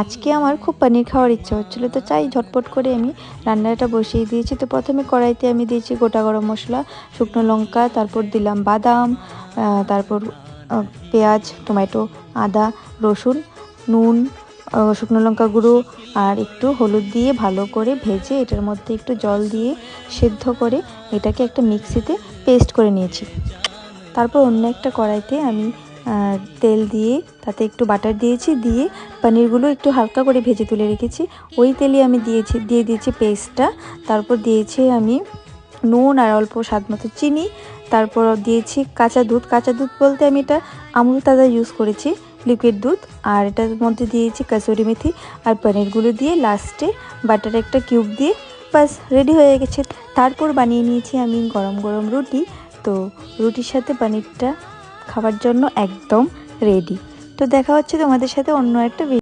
আজকে আমার খুব পনির খাওয়ার ইচ্ছা হচ্ছিলো, তো চাই ঝটপট করে আমি রান্নাটা বসিয়ে দিয়েছি। তো প্রথমে কড়াইতে আমি দিয়েছি গোটা গরম মশলা, শুকনো লঙ্কা, তারপর দিলাম বাদাম, তারপর পেঁয়াজ, টমেটো, আদা, রসুন, নুন, শুকনো লঙ্কা গুঁড়ো আর একটু হলুদ দিয়ে ভালো করে ভেজে এটার মধ্যে একটু জল দিয়ে সেদ্ধ করে এটাকে একটা মিক্সিতে পেস্ট করে নিয়েছি। তারপর অন্য একটা কড়াইতে আমি তেল দিয়ে তাতে একটু বাটার দিয়েছি, দিয়ে পনিরগুলো একটু হালকা করে ভেজে তুলে রেখেছি ওই তেলে আমি দিয়ে দিয়েছি পেস্টটা। তারপর দিয়েছি আমি নুন আর অল্প স্বাদ মতো চিনি। তারপর দিয়েছি কাঁচা দুধ বলতে আমি এটা আমুল তাজা ইউজ করেছি, লিকুইড দুধ। আর এটার মধ্যে দিয়েছি কাসুরি মেথি আর পনিরগুলো দিয়ে লাস্টে বাটার একটা কিউব দিয়ে বাস রেডি হয়ে গেছে। তারপর বানিয়ে নিয়েছি আমি গরম গরম রুটি। তো রুটির সাথে পনিরটা খাবার জন্য একদম রেডি। তো দেখা হচ্ছে তোমাদের সাথে অন্য একটা